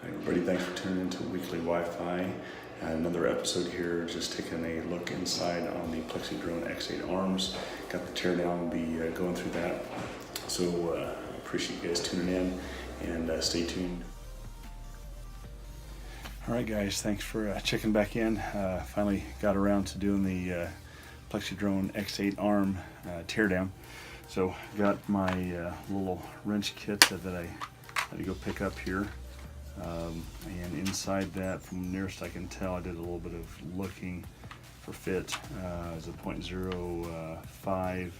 Everybody, thanks for tuning into Weekly Wi-Fi. Another episode here, just taking a look inside on the PlexiDrone X8 arms. Got the teardown, be going through that. So appreciate you guys tuning in, and stay tuned. All right, guys, thanks for checking back in. Finally got around to doing the PlexiDrone X8 Arm teardown. So got my little wrench kit that I had to go pick up here. And inside that, from nearest I can tell, I did a little bit of looking for fit. It's a 0.05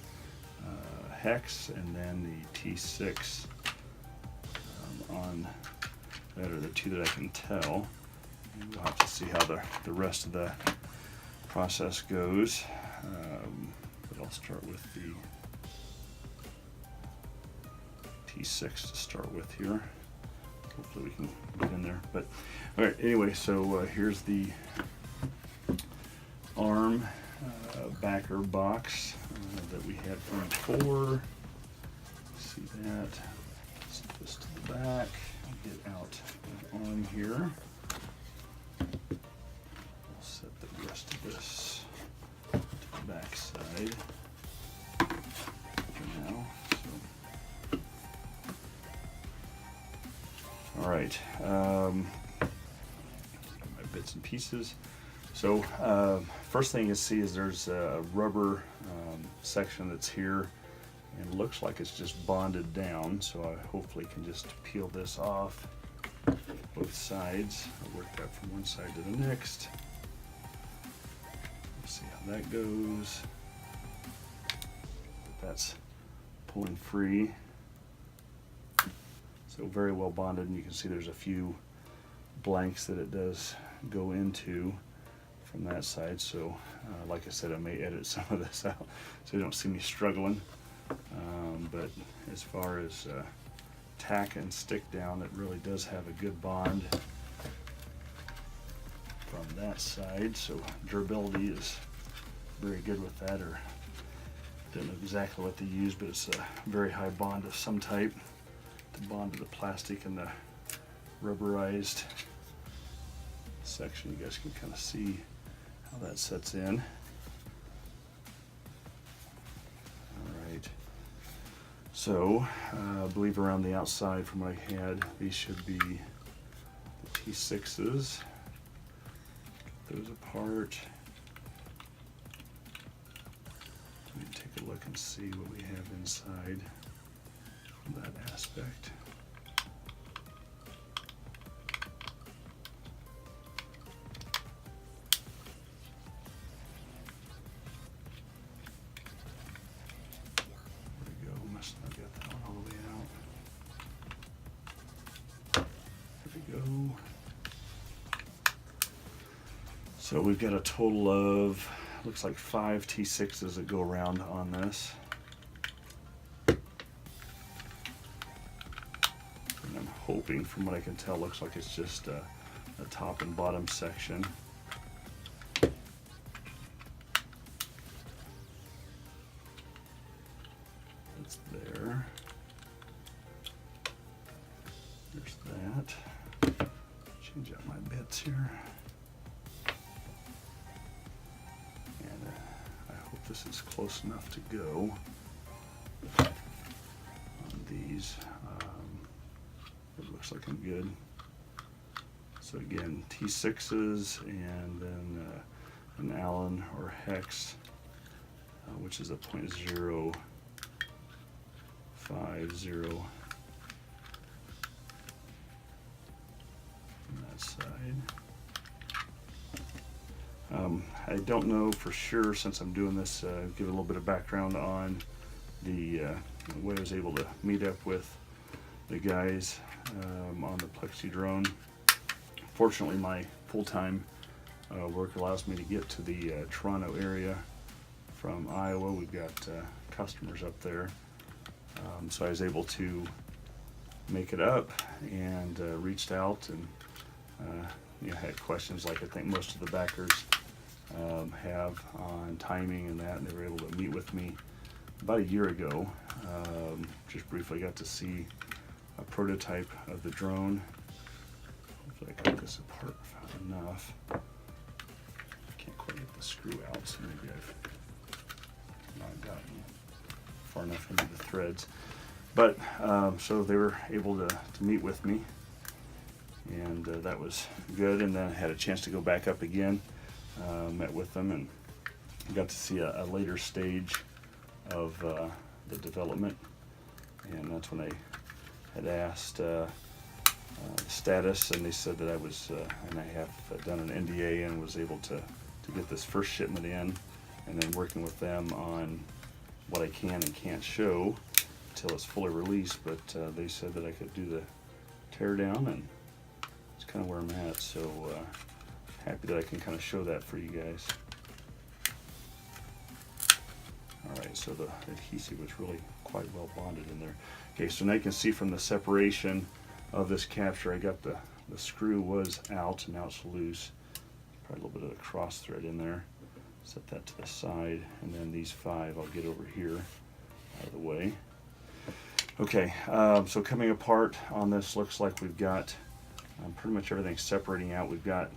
hex, and then the T6 on that are the two that I can tell. And we'll have to see how the rest of the process goes. But I'll start with the T6 to start with here. Hopefully we can get in there. But all right, anyway, so here's the arm backer box that we had from before. See that? Set this to the back. Get out the arm here. We'll set the rest of this to the back side for now. All right, my bits and pieces. So first thing you see is there's a rubber section that's here, and it looks like it's just bonded down. So I hopefully can just peel this off both sides. I'll work that from one side to the next. Let's see how that goes. That's pulling free. So very well bonded, and you can see there's a few blanks that it does go into from that side. So like I said, I may edit some of this out so you don't see me struggling. But as far as tack and stick down, it really does have a good bond from that side. So durability is very good with that, or don't know exactly what they use, but it's a very high bond of some type to bond to the plastic and the rubberized section. You guys can kind of see how that sets in. Alright, so I believe around the outside from what I had, these should be the T6s. Get those apart. Let me take a look and see what we have inside from that aspect. There we go, must not get that one all the way out. There we go. So we've got a total of, looks like 5 T6s that go around on this. Hoping, from what I can tell, looks like it's just a top and bottom section. It's there. There's that. Change out my bits here. And I hope this is close enough to go on these. It looks like I'm good. So again, T6s, and then an Allen or hex, which is a 0.050 on that side. I don't know for sure, since I'm doing this, give a little bit of background on the way I was able to meet up with the guys on the PlexiDrone. Fortunately, my full-time work allows me to get to the Toronto area from Iowa. We've got customers up there, so I was able to make it up, and reached out and had questions like I think most of the backers have on timing and that, and they were able to meet with me about a year ago. Just briefly got to see a prototype of the drone, Hopefully I got this apart enough. I can't quite get the screw out, so maybe I've not gotten far enough into the threads. But so they were able to meet with me, and that was good. And then I had a chance to go back up again, met with them, and got to see a later stage of the development. And that's when I had asked the status, and they said that I was, and I have done an NDA and was able to get this first shipment in, and then working with them on what I can and can't show until it's fully released. But they said that I could do the teardown, and it's kind of where I'm at. So happy that I can kind of show that for you guys. Alright, so the adhesive was really quite well bonded in there. Okay, so now you can see from the separation of this capture, I got the screw was out, and now it's loose. Probably a little bit of a cross thread in there. Set that to the side, and then these 5 I'll get over here out of the way. Okay, so coming apart on this, looks like we've got pretty much everything separating out. We've got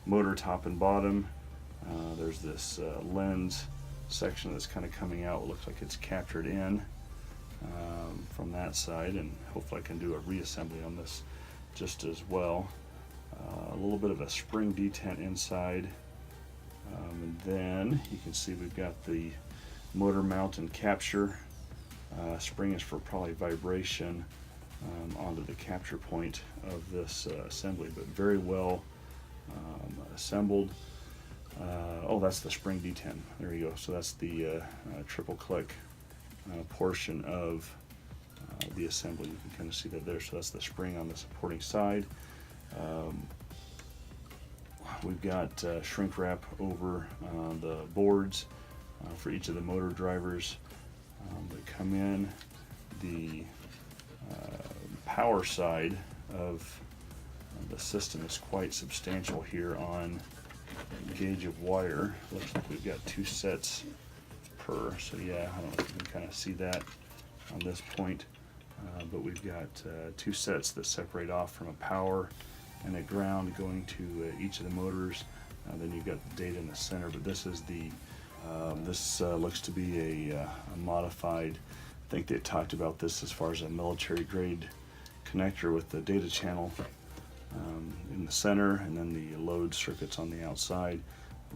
motor top and bottom. There's this lens section that's kind of coming out. It looks like it's captured in from that side, and hopefully I can do a reassembly on this just as well. A little bit of a spring detent inside, and then you can see we've got the motor mount and capture. Spring is for probably vibration onto the capture point of this assembly, but very well assembled. Oh, that's the spring detent. There you go. So that's the triple click portion of the assembly. You can kind of see that there. So that's the spring on the supporting side. We've got shrink wrap over the boards for each of the motor drivers that come in. The power side of the system is quite substantial here on gauge of wire. Looks like we've got 2 sets per, so yeah, I don't know if you can kind of see that on this point, but we've got 2 sets that separate off from a power and a ground going to each of the motors. Then you've got the data in the center, but this is the this looks to be a modified, I think they talked about this as far as a military grade connector with the data channel in the center, and then the load circuits on the outside.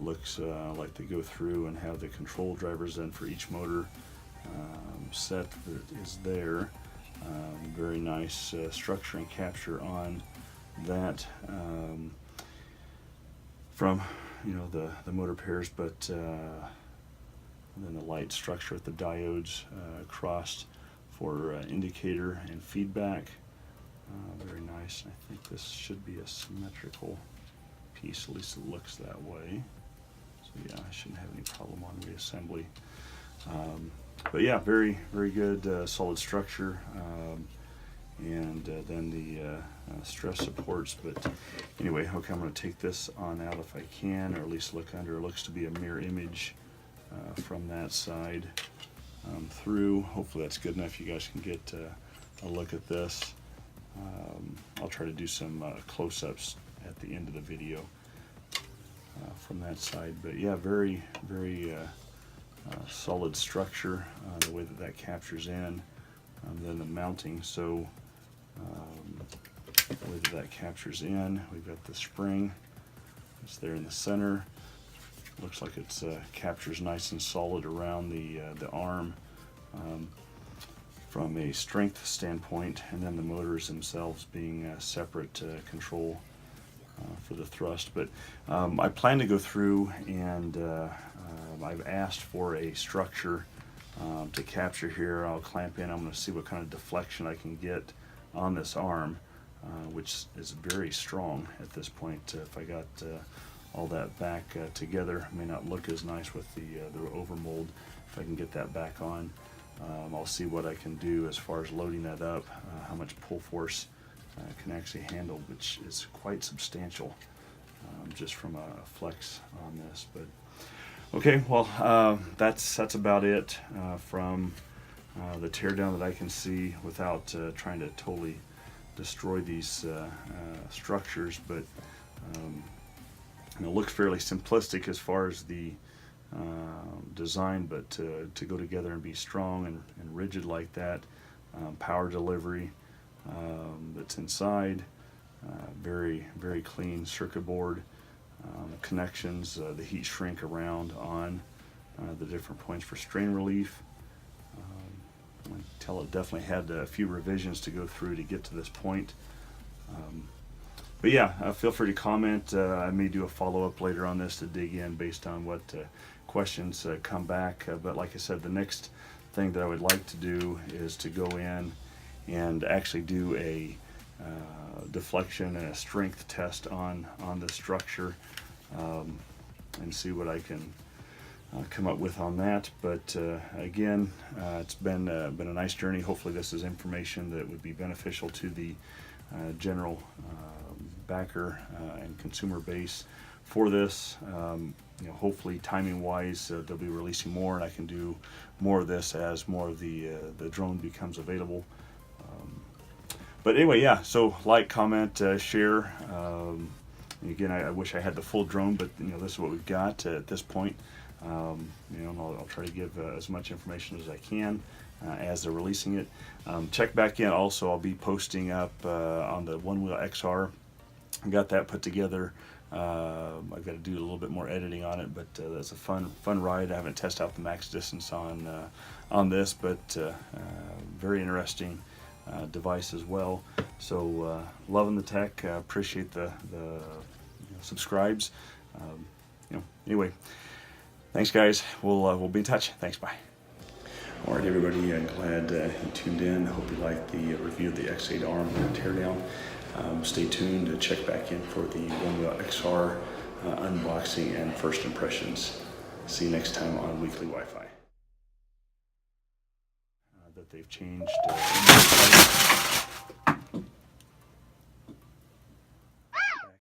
Looks like they go through and have the control drivers in for each motor set that is there. Very nice structure and capture on that from the motor pairs, but then the light structure with the diodes crossed for indicator and feedback. Very nice. I think this should be a symmetrical piece, at least it looks that way. So yeah, I shouldn't have any problem on reassembly. But yeah, very good solid structure, and then the stress supports. But anyway, okay, I'm going to take this on out if I can, or at least look under. It looks to be a mirror image from that side through. Hopefully that's good enough. You guys can get a look at this. I'll try to do some close-ups at the end of the video from that side. But yeah, very solid structure, the way that captures in. Then the mounting, so the way that captures in, we've got the spring. It's there in the center. Looks like it's captures nice and solid around the arm. From a strength standpoint, and then the motors themselves being separate control for the thrust. But I plan to go through and I've asked for a structure to capture here. I'll clamp in. I'm going to see what kind of deflection I can get on this arm, which is very strong at this point. If I got all that back together, it may not look as nice with the overmold. If I can get that back on, I'll see what I can do as far as loading that up, how much pull force can actually handle, which is quite substantial just from a flex on this. But okay, well, that's about it from the teardown that I can see without trying to totally destroy these structures, but it looks fairly simplistic as far as the design, but to go together and be strong and rigid like that, power delivery that's inside, very clean circuit board, connections, the heat shrink around on the different points for strain relief. I can tell it definitely had a few revisions to go through to get to this point. But yeah, feel free to comment. I may do a follow-up later on this to dig in based on what questions come back. But like I said, the next thing that I would like to do is to go in and actually do a deflection and a strength test on the structure, and see what I can come up with on that. But again, it's been a nice journey. Hopefully this is information that would be beneficial to the general backer and consumer base for this. Hopefully timing wise, they'll be releasing more, and I can do more of this as more of the drone becomes available. But anyway, yeah, so like, comment, share. Again, I wish I had the full drone, but this is what we've got at this point. I'll try to give as much information as I can as they're releasing it. Check back in also. I'll be posting up on the OneWheel XR. I got that put together. I've got to do a little bit more editing on it, but that's a fun ride. I haven't tested out the max distance on this, but very interesting device as well. So loving the tech. Appreciate the subscribes. Anyway, thanks guys. We'll be in touch. Thanks. Bye. All right, everybody. Glad you tuned in. Hope you liked the review of the X8 Arm Teardown. Stay tuned to check back in for the OneWheel XR unboxing and first impressions. See you next time on Weekly Wi-Fi. That they've changed.